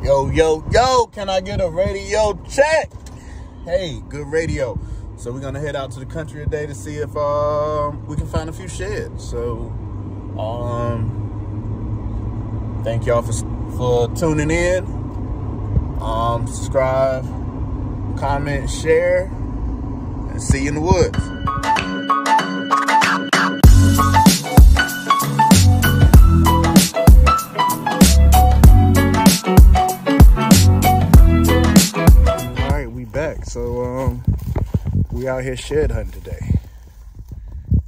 Yo, yo, yo, can I get a radio check? Hey, good radio. So we're going to head out to the country today to see if we can find a few sheds. So, thank y'all for tuning in. Subscribe, comment, share, and see you in the woods. Back. So we out here shed hunting today.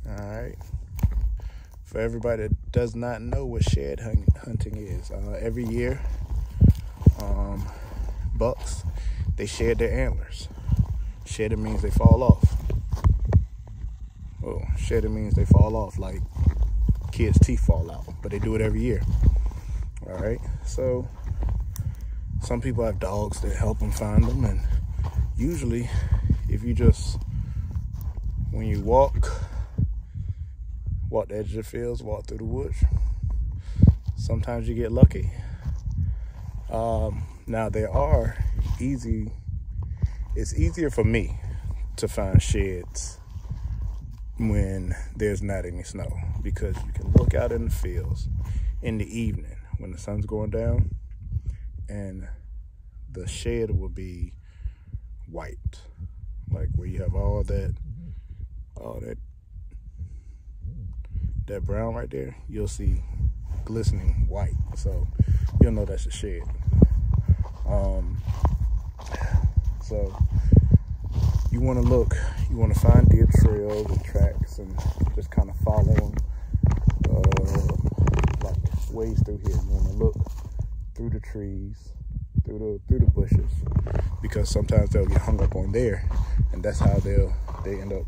All right, for everybody that does not know what shed hunting is, every year bucks, they shed their antlers. Shedding means they fall off. Oh, shedding means they fall off like kids' teeth fall out, but they do it every year. All right, so some people have dogs that help them find them, and usually, if you just, when you walk the edge of the fields, walk through the woods, sometimes you get lucky. Now it's easier for me to find sheds when there's not any snow, because you can look out in the fields in the evening when the sun's going down, and the shed will be white, like where you have all that brown right there. You'll see glistening white, so you'll know that's a shed. So you want to find deer trails and tracks and just kind of follow them like ways through here. You want to look through the trees, through the bushes, because sometimes they'll get hung up on there, and that's how they end up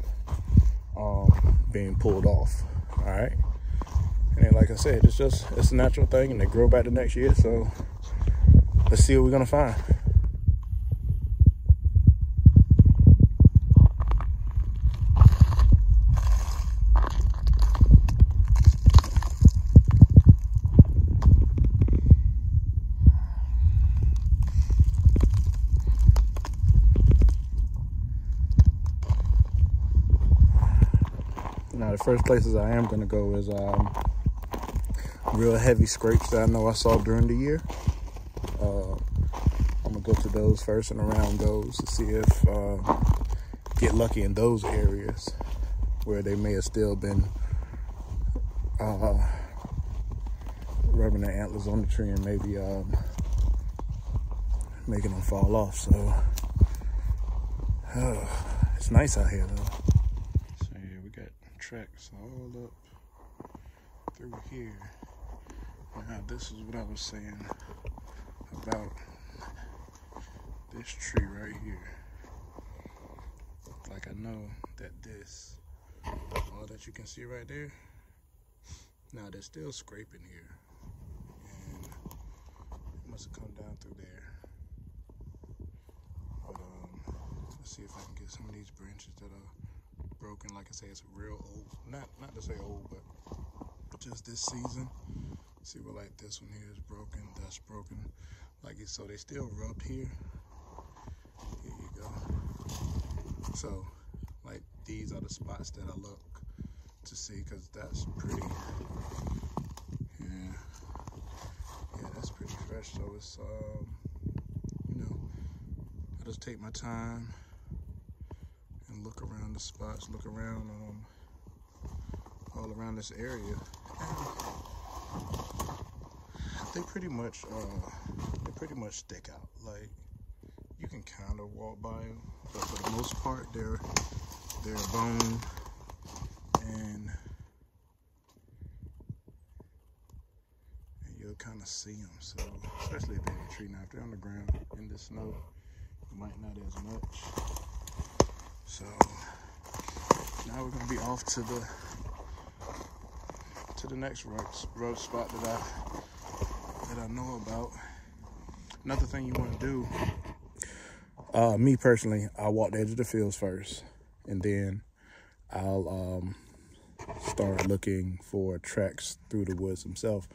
being pulled off. All right, and then, like I said, it's a natural thing, and they grow back the next year. So let's see what we're gonna find. Now, the first places I am going to go is real heavy scrapes that I know I saw during the year. I'm going to go to those first and around those to see if get lucky in those areas where they may have still been rubbing their antlers on the tree and maybe making them fall off. So it's nice out here, though. Tracks all up through here. Now, this is what I was saying about this tree right here. Like, I know that all that you can see right there, now they're still scraping here, and it must have come down through there. But let's see if I can get some of these branches that are broken. Like I say, it's real old, not to say old, but just this season. See, what, like this one here is broken, that's broken, like it, so they still rubbed here. Here you go. So like these are the spots that I look to see, because that's pretty, yeah, that's pretty fresh. So it's you know, I just take my time and look around the spots, look around all around this area. And they pretty much stick out. Like, you can kind of walk by them, but for the most part they're bone, and you'll kind of see them. So especially if they're in a tree. Now if they're on the ground in the snow, you might not as much. So now we're gonna be off to the next road spot that I know about. Another thing you want to do, me personally, I'll walk the edge of the fields first, and then I'll start looking for tracks through the woods themselves.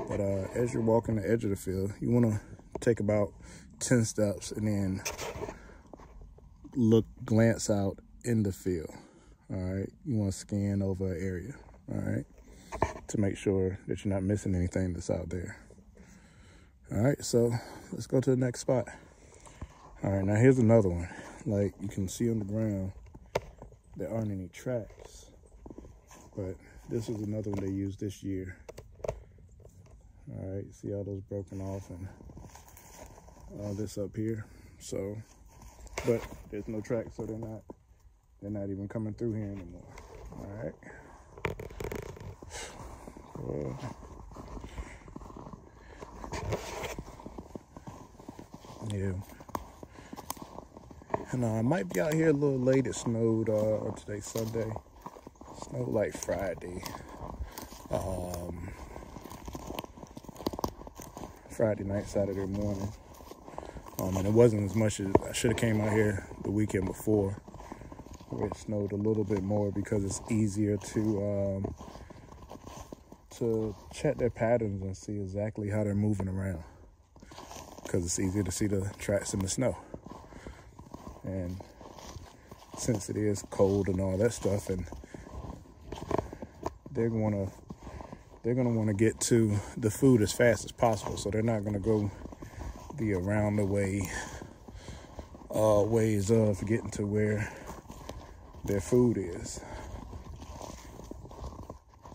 But as you're walking the edge of the field, you want to take about 10 steps and then glance out in the field. All right, you want to scan over an area, all right, to make sure that you're not missing anything that's out there. All right, so let's go to the next spot. All right, now here's another one. Like you can see on the ground, there aren't any tracks, but this is another one they used this year. All right, see all those broken off and all this up here. So, but there's no tracks, so they're not even coming through here anymore. All right. Well, yeah. And I might be out here a little late. It snowed today's Sunday. It snowed like Friday. Friday night, Saturday morning. And it wasn't as much as I should have came out here the weekend before, where it snowed a little bit more because it's easier to check their patterns and see exactly how they're moving around, because it's easier to see the tracks in the snow. And since it is cold and all that stuff, and they're gonna want to get to the food as fast as possible, so they're not gonna go the around the way ways of getting to where their food is.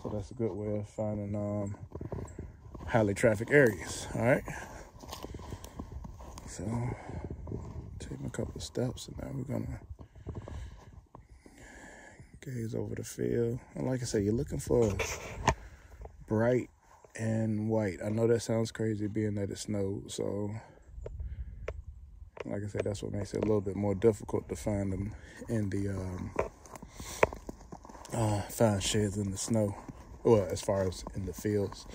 So that's a good way of finding highly trafficked areas. All right, so taking a couple of steps, and now we're gonna gaze over the field. And like I said, you're looking for bright and white. I know that sounds crazy being that it snowed, so like I said, that's what makes it a little bit more difficult to find them in the find sheds in the snow, well, as far as in the fields.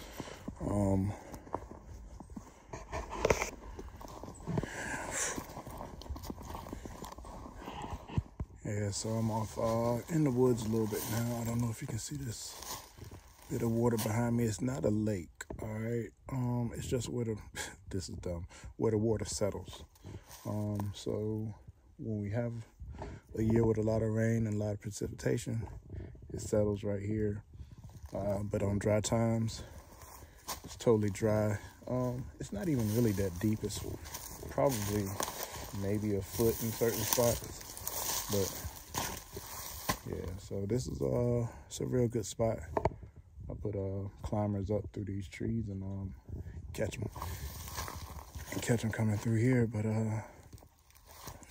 Yeah, so I'm off in the woods a little bit now. I don't know if you can see this bit of water behind me. It's not a lake, all right? It's just where this is dumb, where the water settles. So when we have a year with a lot of rain and a lot of precipitation, it settles right here. But on dry times, it's totally dry. It's not even really that deep. It's probably maybe a foot in certain spots. But yeah, so this is it's a real good spot. I put climbers up through these trees and catch them coming through here. But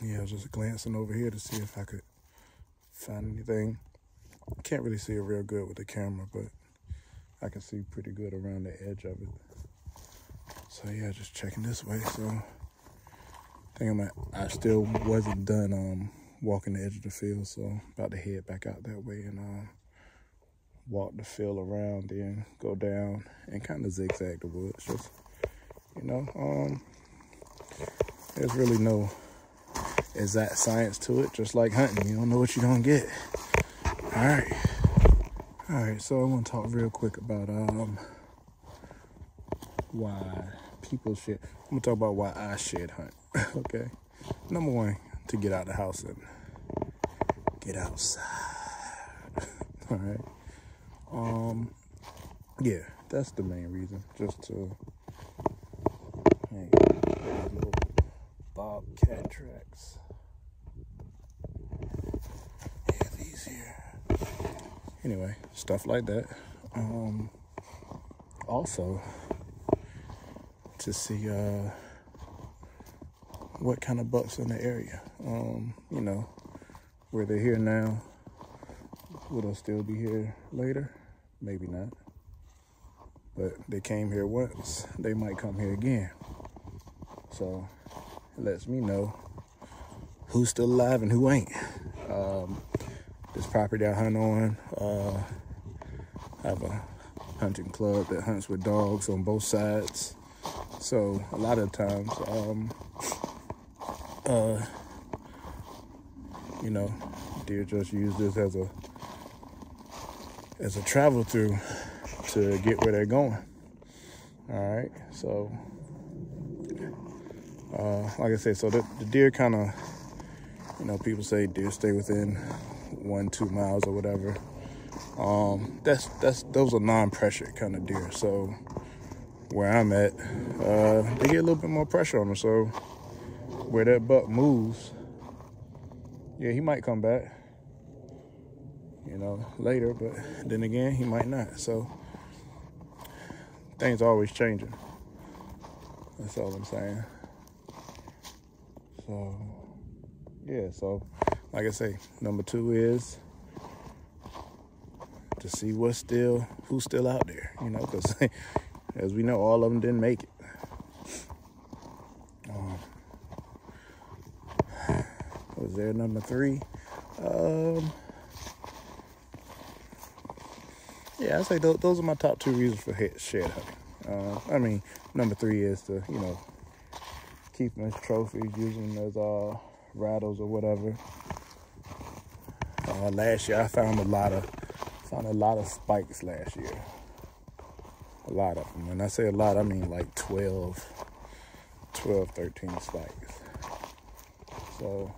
yeah, I was just glancing over here to see if I could find anything. Can't really see it real good with the camera, but I can see pretty good around the edge of it. So yeah, just checking this way. So I think I still wasn't done walking the edge of the field, so about to head back out that way and walk the field around, then go down and kind of zigzag the woods. Just, you know, there's really no exact science to it. Just like hunting, you don't know what you're gonna get. All right. So I want to talk real quick about why people shed. I'm gonna talk about why I shed hunt. Okay, number one, to get out of the house and get outside. All right. Yeah, that's the main reason. Just to little bobcat tracks. Yeah, these here. Anyway, stuff like that. Also, to see what kind of bucks in the area. You know, where they're here now, will they still be here later? Maybe not. But they came here once, they might come here again. So it lets me know who's still alive and who ain't. This property I hunt on, I have a hunting club that hunts with dogs on both sides. So a lot of times, you know, deer just use this as a travel through to get where they're going. All right, so Like I said, so the deer kind of, you know, people say deer stay within 1-2 miles or whatever. Those are non-pressure kind of deer. So where I'm at, they get a little bit more pressure on them. So where that buck moves, yeah, he might come back, you know, later, but then again, he might not. So things are always changing. That's all I'm saying. So, yeah, so like I say, number 2 is to see who's still out there, you know, because as we know, all of them didn't make it. Was there number 3? Yeah, I'd say those are my top 2 reasons for shed hunting. I mean, number 3 is to, you know, keep them as trophies, using them as rattles or whatever. Last year I found a lot of spikes last year. A lot of them. When I say a lot, I mean like 12, 13 spikes. So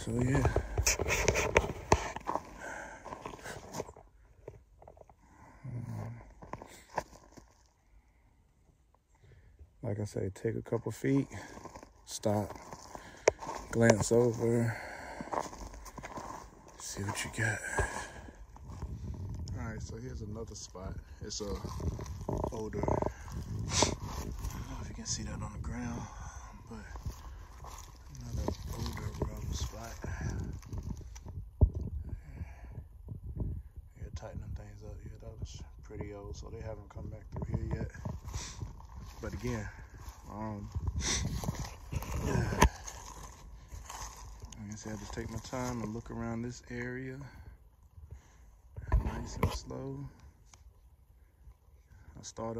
yeah. Like I say, take a couple feet, stop, glance over, see what you got. All right, so here's another spot. It's a older, I don't know if you can see that on the ground, but another older rubber spot. Yeah, tightening things up. Yeah, that was pretty old, so they haven't come back through here yet. But again, yeah. Like I said, I just take my time and look around this area, nice and slow. I start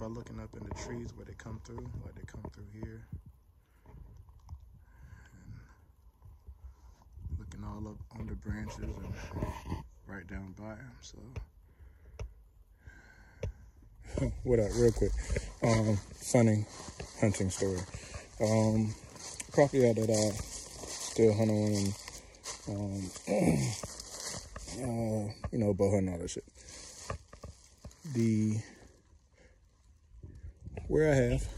by looking up in the trees where they come through, like they come through here, and looking all up under branches and right down by them. So. What up, real quick, funny hunting story. Property that I still hunt on, you know, bow hunting, all that shit. Where I have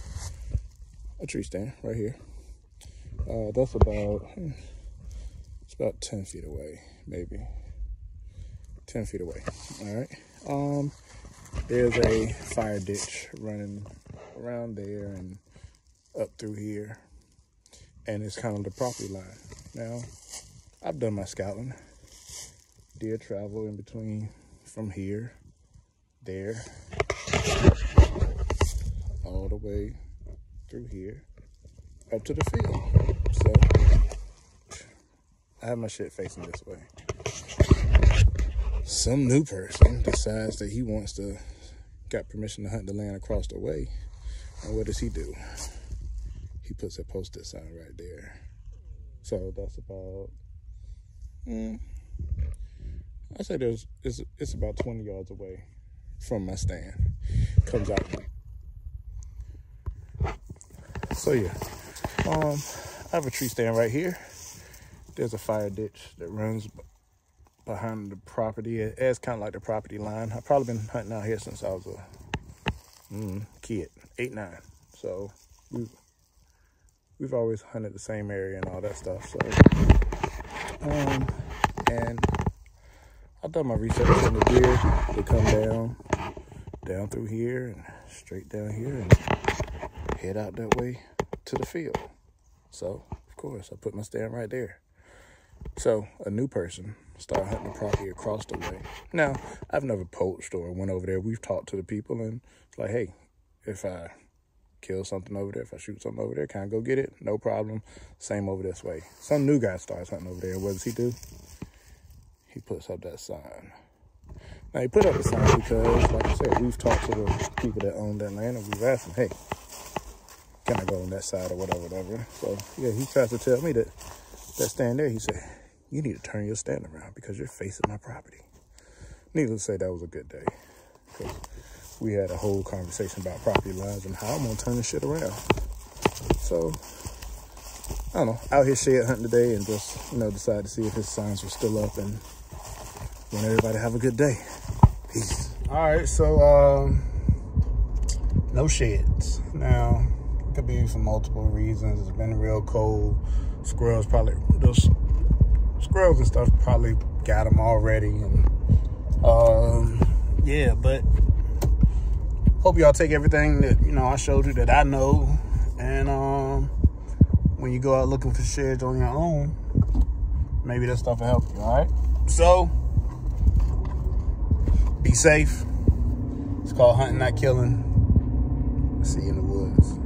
a tree stand right here, that's about 10 feet away, maybe 10 feet away. All right. There's a fire ditch running around there and up through here, and it's kind of the property line. Now, I've done my scouting. Deer travel in between from here, there, all the way through here, up to the field. So, I have my shit facing this way. Some new person decides that he got permission to hunt the land across the way. And what does he do? He puts a post-it sign right there. So that's about, I say it's about 20 yards away from my stand. Comes out. So yeah, I have a tree stand right here. There's a fire ditch that runs behind the property. It's kind of like the property line. I've probably been hunting out here since I was a kid, 8, 9. So we've always hunted the same area and all that stuff. So and I've done my research on the deer. They come down through here and straight down here and head out that way to the field. So of course I put my stand right there. So a new person started hunting the property across the way. Now, I've never poached or went over there. We've talked to the people, and it's like, hey, if I kill something over there, if I shoot something over there, can I go get it? No problem. Same over this way. Some new guy starts hunting over there. What does he do? He puts up that sign. Now, he put up the sign because, like I said, we've talked to the people that own that land, and we've asked them, hey, can I go on that side or whatever. So, yeah, he tries to tell me that stand there, he said, you need to turn your stand around because you're facing my property. Needless to say, that was a good day. Because we had a whole conversation about property lines and how I'm gonna turn this shit around. So, I don't know, out here shed hunting today and just, decide to see if his signs were still up, and want everybody to have a good day. Peace. All right, so, no sheds. Now, it could be for multiple reasons. It's been real cold. Squirrels and stuff probably got them already. And, yeah, but hope y'all take everything that, I showed you that I know. And, when you go out looking for sheds on your own, maybe that stuff will help you, all right? So, be safe. It's called hunting, not killing. See you in the woods.